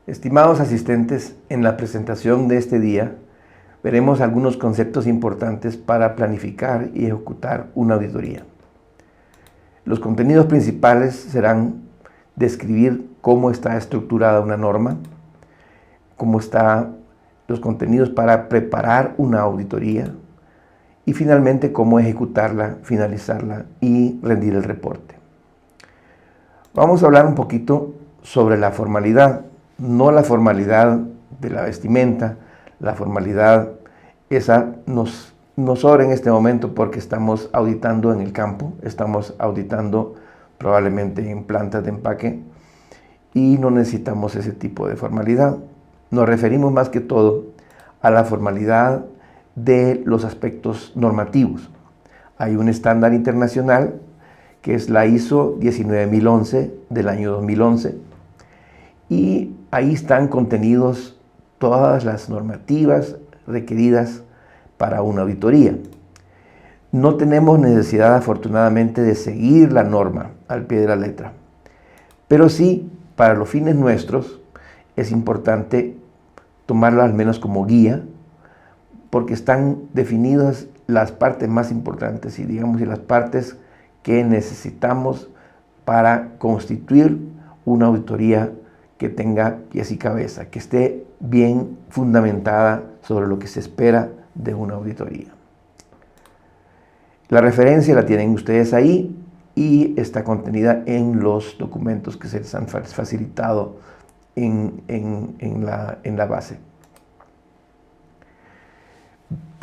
Estimados asistentes, en la presentación de este día veremos algunos conceptos importantes para planificar y ejecutar una auditoría. Los contenidos principales serán describir cómo está estructurada una norma, cómo están los contenidos para preparar una auditoría y finalmente cómo ejecutarla, finalizarla y rendir el reporte. Vamos a hablar un poquito sobre la formalidad, no la formalidad de la vestimenta, la formalidad esa nos sobra en este momento porque estamos auditando en el campo, estamos auditando probablemente en plantas de empaque y no necesitamos ese tipo de formalidad. Nos referimos más que todo a la formalidad de los aspectos normativos. Hay un estándar internacional que es la ISO 19011 del año 2011 y ahí están contenidos todas las normativas requeridas para una auditoría. No tenemos necesidad, afortunadamente, de seguir la norma al pie de la letra, pero sí, para los fines nuestros, es importante tomarlo al menos como guía, porque están definidas las partes más importantes y las partes que necesitamos para constituir una auditoría que tenga pies y cabeza, que esté bien fundamentada sobre lo que se espera de una auditoría. La referencia la tienen ustedes ahí y está contenida en los documentos que se les han facilitado en la base.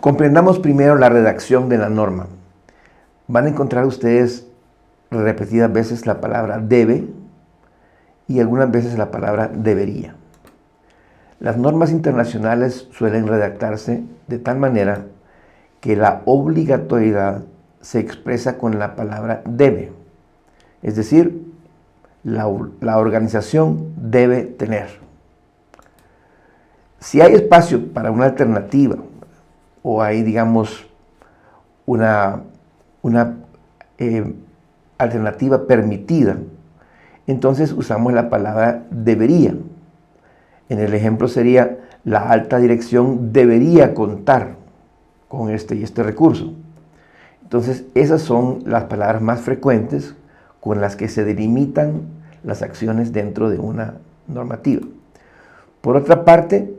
Comprendamos primero la redacción de la norma. Van a encontrar ustedes repetidas veces la palabra debe y algunas veces la palabra debería. Las normas internacionales suelen redactarse de tal manera que la obligatoriedad se expresa con la palabra debe. Es decir, la organización debe tener. Si hay espacio para una alternativa o hay, una alternativa permitida, entonces usamos la palabra debería. En el ejemplo sería, la alta dirección debería contar con este y este recurso. Entonces, esas son las palabras más frecuentes con las que se delimitan las acciones dentro de una normativa. Por otra parte,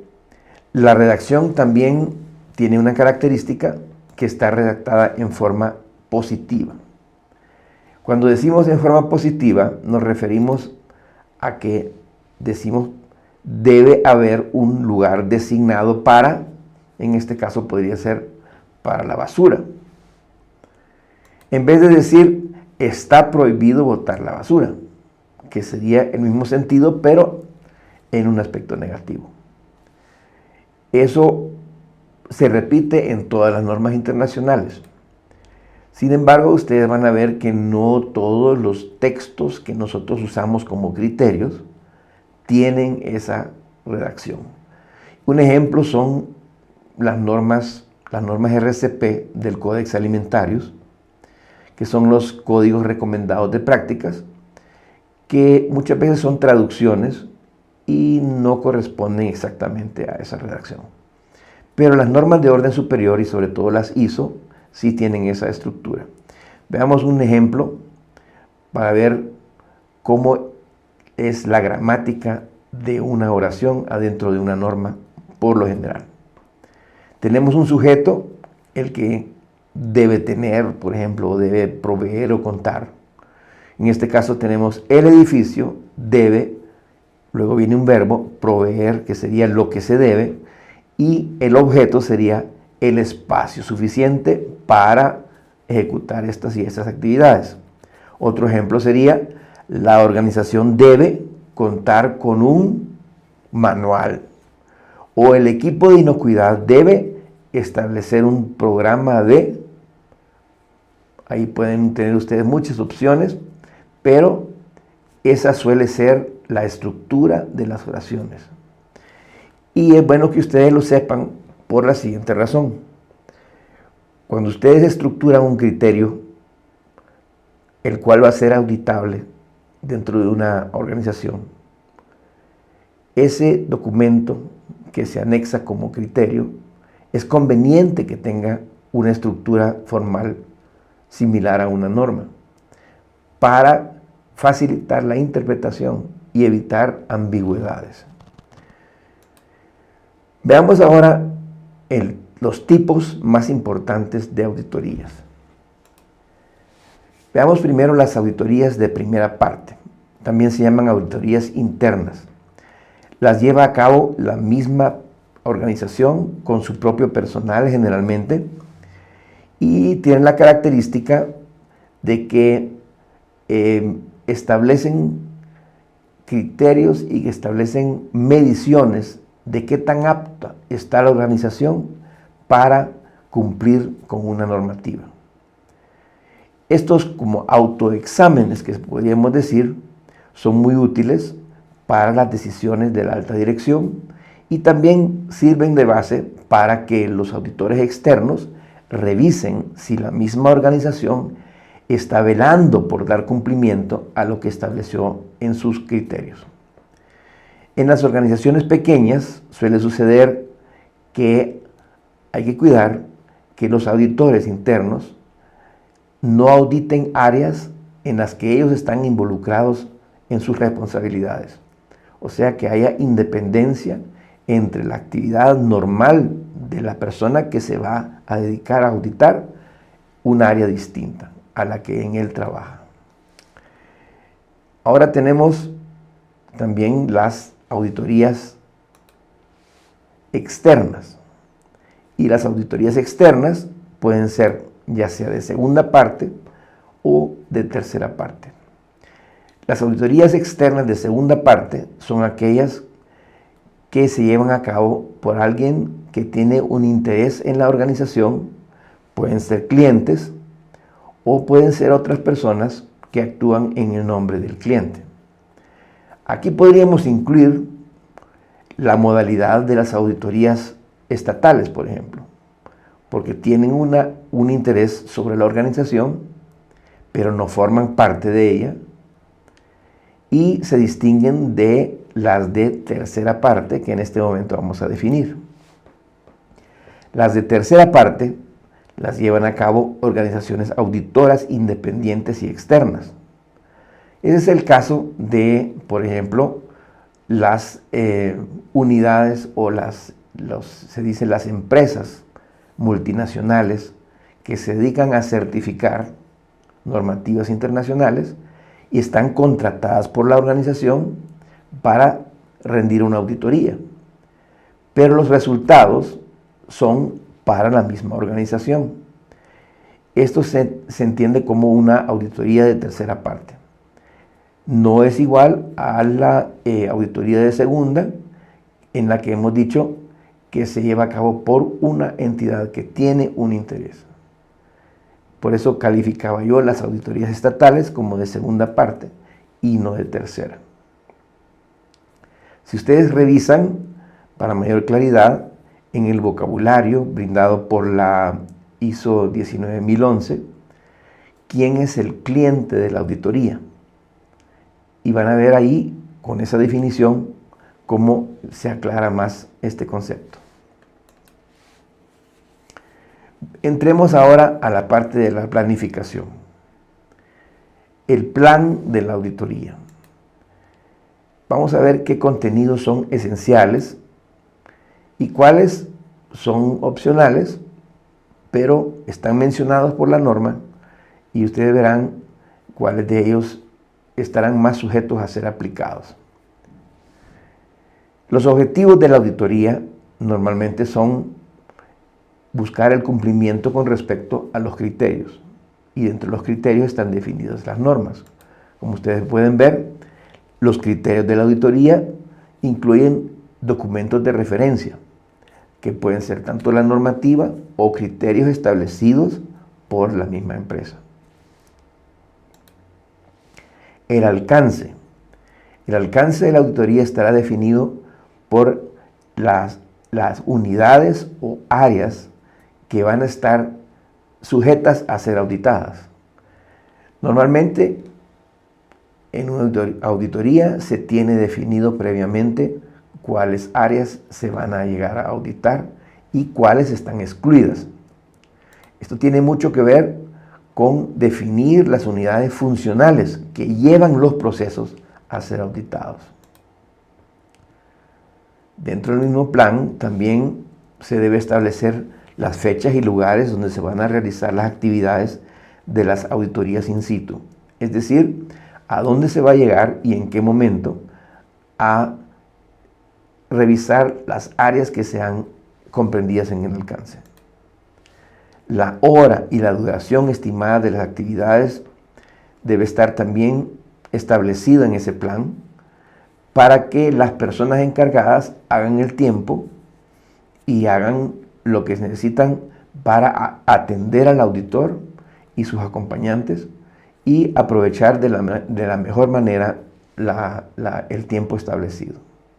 la redacción también tiene una característica que está redactada en forma positiva. Cuando decimos en forma positiva, nos referimos a que decimos debe haber un lugar designado para, en este caso podría ser para la basura. En vez de decir está prohibido botar la basura, que sería el mismo sentido, pero en un aspecto negativo. Eso se repite en todas las normas internacionales. Sin embargo, ustedes van a ver que no todos los textos que nosotros usamos como criterios tienen esa redacción. Un ejemplo son las normas RCP del Códex Alimentarios, que son los códigos recomendados de prácticas, que muchas veces son traducciones y no corresponden exactamente a esa redacción. Pero las normas de orden superior y sobre todo las ISO sí tienen esa estructura. Veamos un ejemplo para ver cómo es la gramática de una oración adentro de una norma por lo general. Tenemos un sujeto, el que debe tener, por ejemplo, debe proveer o contar. En este caso tenemos el edificio, debe, luego viene un verbo, proveer, que sería lo que se debe, y el objeto sería el espacio suficiente para ejecutar estas y estas actividades. Otro ejemplo sería, la organización debe contar con un manual, o el equipo de inocuidad debe establecer un programa de... Ahí pueden tener ustedes muchas opciones, pero esa suele ser la estructura de las oraciones. Y es bueno que ustedes lo sepan por la siguiente razón. Cuando ustedes estructuran un criterio, el cual va a ser auditable dentro de una organización, ese documento que se anexa como criterio es conveniente que tenga una estructura formal similar a una norma para facilitar la interpretación y evitar ambigüedades. Veamos ahora los tipos más importantes de auditorías. Veamos primero las auditorías de primera parte. También se llaman auditorías internas. Las lleva a cabo la misma organización con su propio personal generalmente y tienen la característica de que establecen criterios y que establecen mediciones de qué tan apta está la organización para cumplir con una normativa. Estos como autoexámenes, que podríamos decir, son muy útiles para las decisiones de la alta dirección y también sirven de base para que los auditores externos revisen si la misma organización está velando por dar cumplimiento a lo que estableció en sus criterios. En las organizaciones pequeñas suele suceder que hay que cuidar que los auditores internos no auditen áreas en las que ellos están involucrados en sus responsabilidades. O sea, que haya independencia entre la actividad normal de la persona que se va a dedicar a auditar un área distinta a la que en él trabaja. Ahora tenemos también las auditorías externas. Y las auditorías externas pueden ser ya sea de segunda parte o de tercera parte. Las auditorías externas de segunda parte son aquellas que se llevan a cabo por alguien que tiene un interés en la organización, pueden ser clientes o pueden ser otras personas que actúan en el nombre del cliente. Aquí podríamos incluir la modalidad de las auditorías estatales, por ejemplo, porque tienen un interés sobre la organización, pero no forman parte de ella y se distinguen de las de tercera parte que en este momento vamos a definir. Las de tercera parte las llevan a cabo organizaciones auditoras independientes y externas. Ese es el caso de, por ejemplo, las unidades o se dice las empresas multinacionales que se dedican a certificar normativas internacionales y están contratadas por la organización para rendir una auditoría. Pero los resultados son para la misma organización. Esto se entiende como una auditoría de tercera parte. No es igual a la auditoría de segunda, en la que hemos dicho que se lleva a cabo por una entidad que tiene un interés. Por eso calificaba yo las auditorías estatales como de segunda parte y no de tercera. Si ustedes revisan, para mayor claridad, en el vocabulario brindado por la ISO 19011, ¿quién es el cliente de la auditoría? Y van a ver ahí, con esa definición, cómo se aclara más este concepto. Entremos ahora a la parte de la planificación. El plan de la auditoría. Vamos a ver qué contenidos son esenciales y cuáles son opcionales, pero están mencionados por la norma y ustedes verán cuáles de ellos estarán más sujetos a ser aplicados. Los objetivos de la auditoría normalmente son buscar el cumplimiento con respecto a los criterios, y dentro de los criterios están definidas las normas. Como ustedes pueden ver, los criterios de la auditoría incluyen documentos de referencia, que pueden ser tanto la normativa o criterios establecidos por la misma empresa. El alcance. El alcance de la auditoría estará definido por las unidades o áreas que van a estar sujetas a ser auditadas. Normalmente, en una auditoría se tiene definido previamente cuáles áreas se van a llegar a auditar y cuáles están excluidas. Esto tiene mucho que ver con definir las unidades funcionales que llevan los procesos a ser auditados. Dentro del mismo plan también se debe establecer las fechas y lugares donde se van a realizar las actividades de las auditorías in situ. Es decir, a dónde se va a llegar y en qué momento a revisar las áreas que sean comprendidas en el alcance. La hora y la duración estimada de las actividades debe estar también establecida en ese plan para que las personas encargadas hagan el tiempo y hagan lo que necesitan para atender al auditor y sus acompañantes y aprovechar de la mejor manera el tiempo establecido.